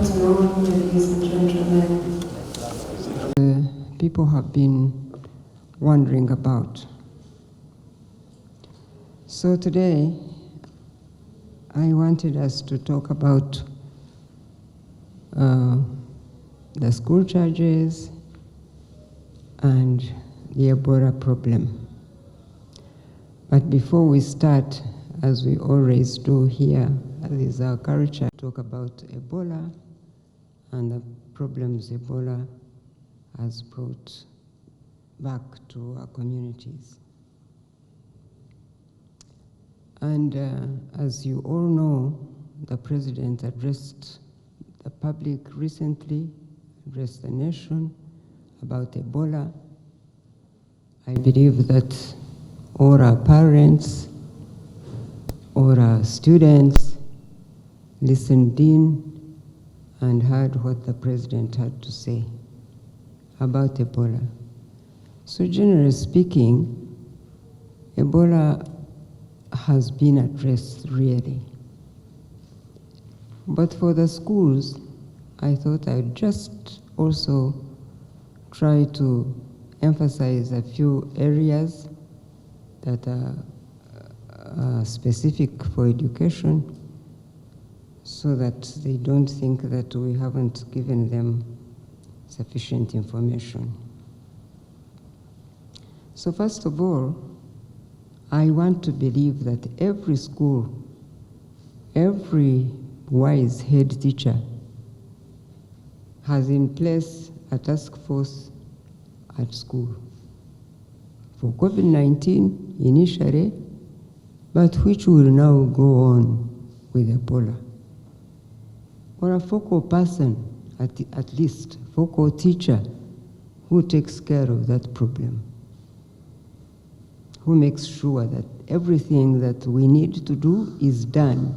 afternoon, ladies and gentlemen. People have been wondering about. So today, I wanted us to talk about the school charges and the Ebola problem. But before we start, as we always do here, as is our culture, talk about Ebola and the problems Ebola has brought back to our communities. And as you all know, the President addressed the public recently, addressed the nation about Ebola. I believe that all our parents, all our students listened in and heard what the President had to say about Ebola. So generally speaking, Ebola has been addressed really. But for the schools, I thought I'd just also try to emphasize a few areas that are specific for education so that they don't think that we haven't given them sufficient information. So first of all, I want to believe that every school, every wise head teacher has in place a task force at school for COVID-19 initially, but which will now go on with Ebola. Or a focal person, at least, focal teacher who takes care of that problem, who makes sure that everything that we need to do is done.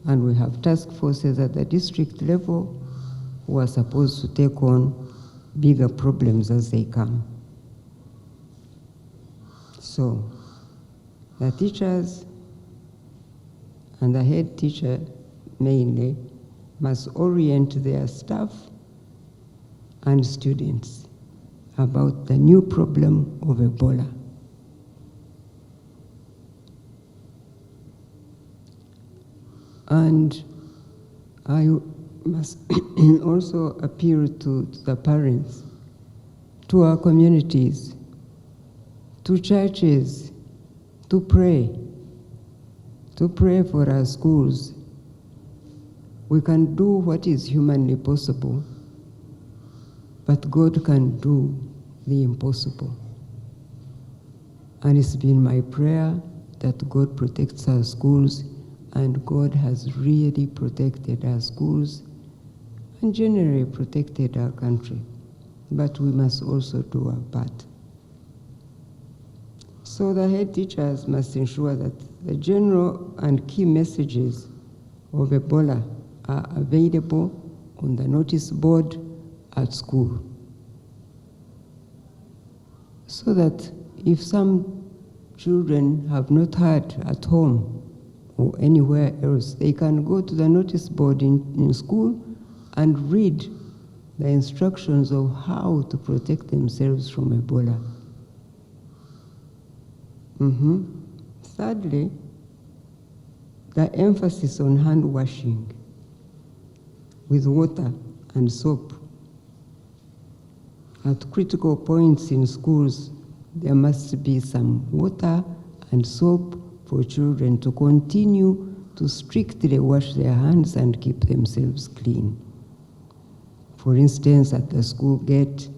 And we have task forces at the district level who are supposed to take on bigger problems as they come. So, the teachers and the head teacher mainly must orient their staff and students about the new problem of Ebola. And I must also appeal to the parents, to our communities, to churches, to pray for our schools. We can do what is humanly possible, but God can do the impossible. And it's been my prayer that God protects our schools, and God has really protected our schools and generally protected our country. But we must also do our part. So the head teachers must ensure that the general and key messages of Ebola are available on the notice board at school, so that if some children have not heard at home or anywhere else, they can go to the notice board in school and read the instructions of how to protect themselves from Ebola. Thirdly, the emphasis on hand washing with water and soap. At critical points in schools, there must be some water and soap for children to continue to strictly wash their hands and keep themselves clean. For instance, at the school gate,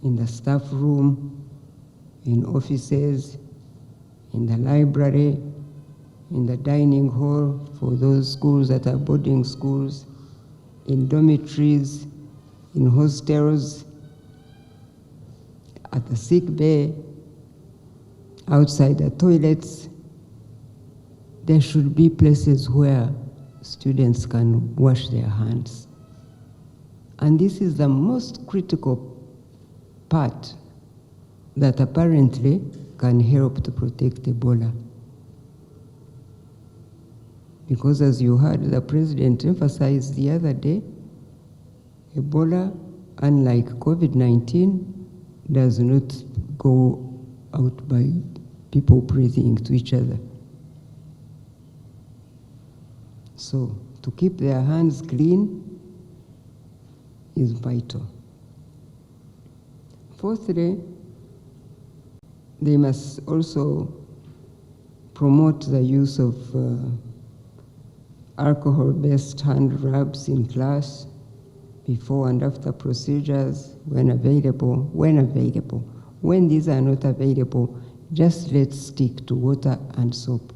in the staff room, in offices, in the library, in the dining hall for those schools that are boarding schools, in dormitories, in hostels, at the sick bay, outside the toilets. There should be places where students can wash their hands. And this is the most critical part that apparently can help to protect Ebola. Because as you heard the President emphasize the other day, Ebola, unlike COVID-19, does not go out by people breathing to each other. So to keep their hands clean is vital. Fourthly, they must also promote the use of alcohol-based hand rubs in class, before and after procedures, when available. When these are not available, just let's stick to water and soap.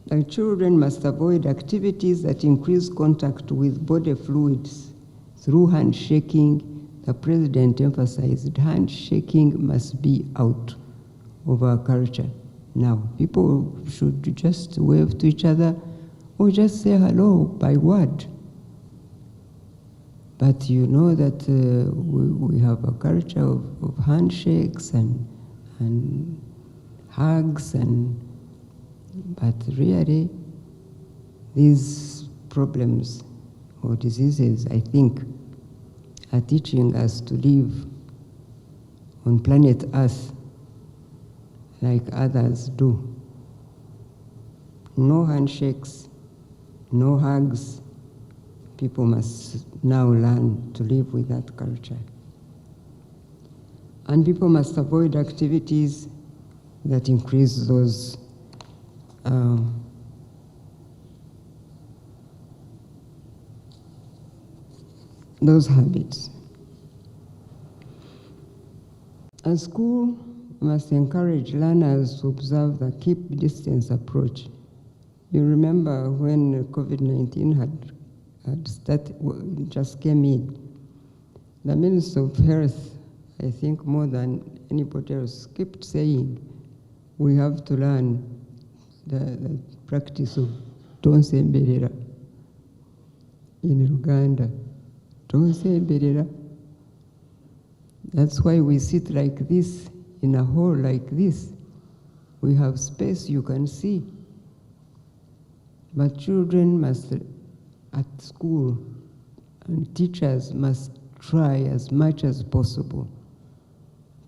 The children must avoid activities that increase contact with body fluids through handshaking. The President emphasized handshaking must be out of our culture. Now, people should just wave to each other or just say hello by word. But you know that we have a culture of handshakes and hugs, but really these problems or diseases, I think, are teaching us to live on planet Earth like others do. No handshakes, no hugs. People must now learn to live with that culture. And people must avoid activities that increase those habits. A school must encourage learners to observe the keep distance approach. You remember when COVID-19 had started, just came in, the Minister of Health, I think more than anybody else, kept saying we have to learn the practice of tonsemberera in Uganda. Tonsemberera. That's why we sit like this in a hall like this. We have space you can see. But children must, at school, and teachers must try as much as possible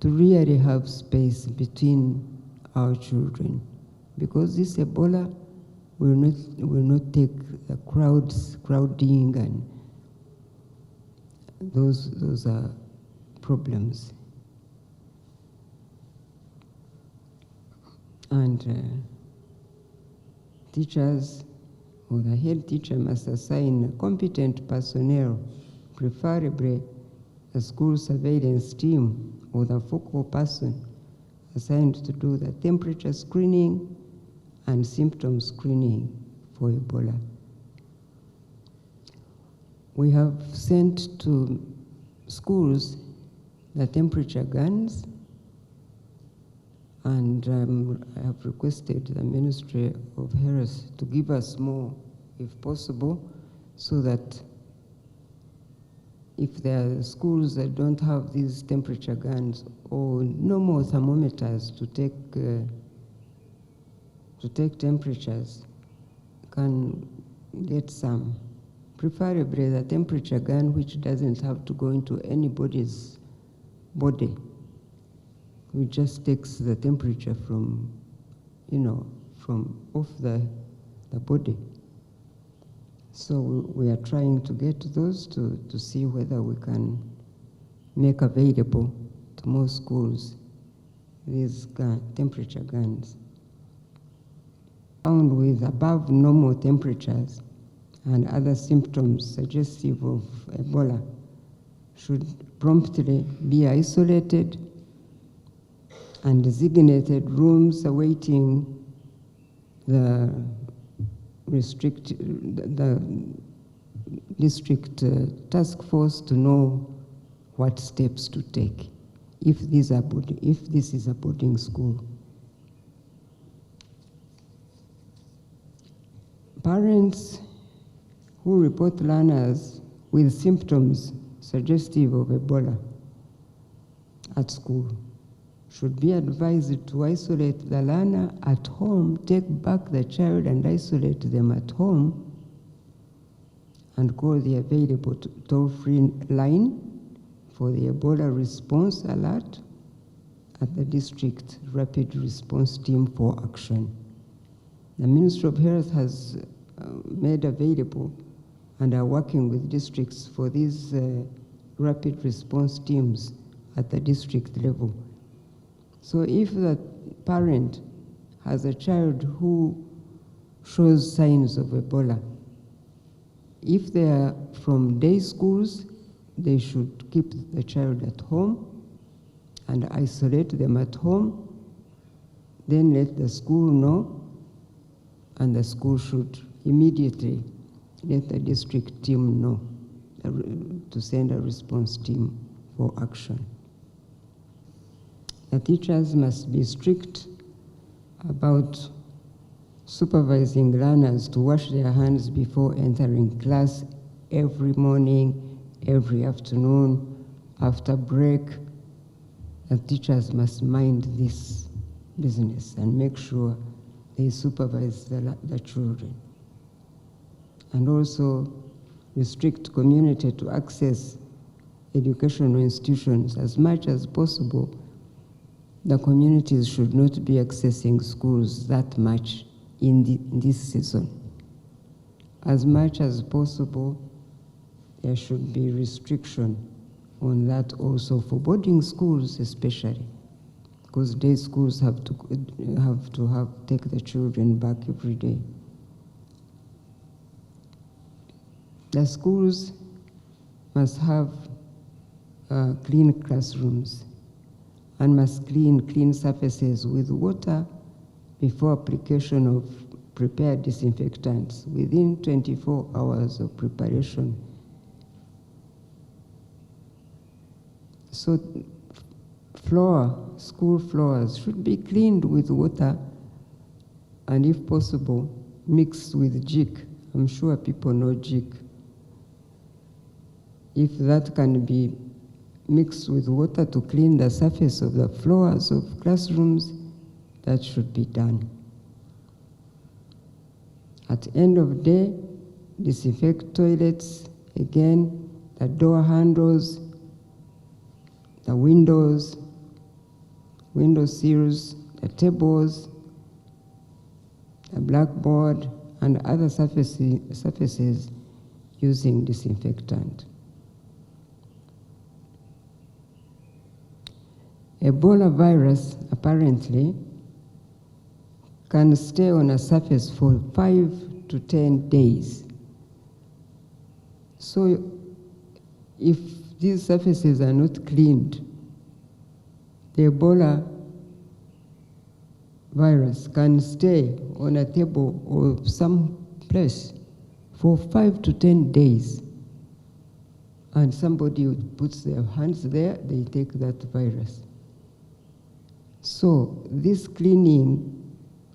to really have space between our children, because this Ebola will not take the crowding, and those are problems. And teachers or the head teacher must assign competent personnel, preferably a school surveillance team or the focal person assigned to do the temperature screening and symptom screening for Ebola. We have sent to schools the temperature guns, and I have requested the Ministry of Health to give us more, if possible, so that if there are schools that don't have these temperature guns or no more thermometers to take temperatures, can get some. Preferably the temperature gun which doesn't have to go into anybody's body. It just takes the temperature from off the body. So we are trying to get those to see whether we can make available to more schools these temperature guns. Found with above normal temperatures and other symptoms suggestive of Ebola should promptly be isolated, and designated rooms awaiting the district task force to know what steps to take if this is a boarding school. Parents who report learners with symptoms suggestive of Ebola at school should be advised to isolate the learner at home, take back the child and isolate them at home, and call the available toll-free line for the Ebola response alert at the district rapid response team for action. The Ministry of Health has made available and are working with districts for these rapid response teams at the district level. So if the parent has a child who shows signs of Ebola, if they are from day schools, they should keep the child at home and isolate them at home, then let the school know, and the school should immediately let the district team know to send a response team for action. The teachers must be strict about supervising learners to wash their hands before entering class every morning, every afternoon, after break. The teachers must mind this business and make sure they supervise the children. And also restrict community to access educational institutions as much as possible. The communities should not be accessing schools that much in this season. As much as possible, there should be restriction on that also for boarding schools especially, because day schools have to take the children back every day. The schools must have clean classrooms and must clean surfaces with water before application of prepared disinfectants within 24 hours of preparation. So school floors should be cleaned with water and if possible mixed with jik. I'm sure people know jik. If that can be mixed with water to clean the surface of the floors of classrooms, that should be done. At the end of the day, disinfect toilets, again, the door handles, the windows, window sills, the tables, the blackboard, and other surfaces using disinfectant. Ebola virus apparently can stay on a surface for 5 to 10 days. So if these surfaces are not cleaned, the Ebola virus can stay on a table or some place for 5 to 10 days. And somebody puts their hands there, they take that virus. So this cleaning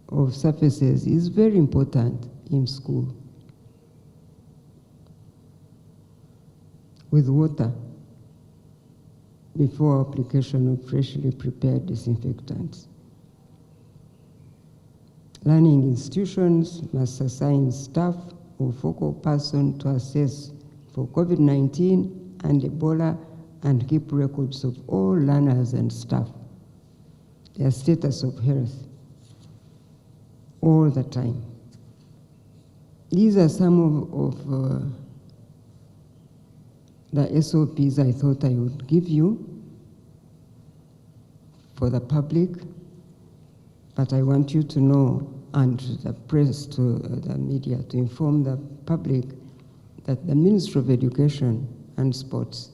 of surfaces is very important in school. With water before application of freshly prepared disinfectants. Learning institutions must assign staff or focal person to assess for COVID-19 and Ebola and keep records of all learners and staff, their status of health, all the time. These are some of the SOPs I thought I would give you for the public, but I want you to know, and the press, to the media, to inform the public that the Ministry of Education and Sports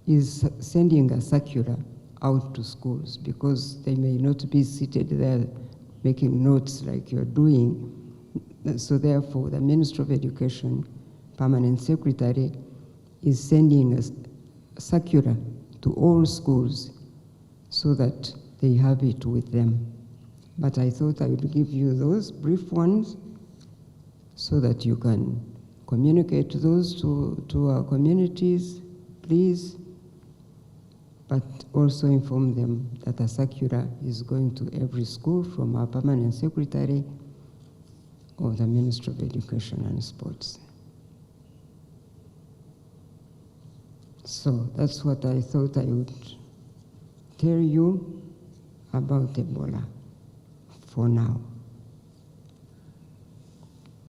is sending a circular out to schools because they may not be seated there making notes like you're doing. So therefore, the Ministry of Education, Permanent Secretary, is sending a circular to all schools so that they have it with them. But I thought I would give you those brief ones so that you can communicate those to our communities, please. but also inform them that a circular is going to every school from our permanent secretary of the Ministry of Education and Sports. So that's what I thought I would tell you about Ebola for now.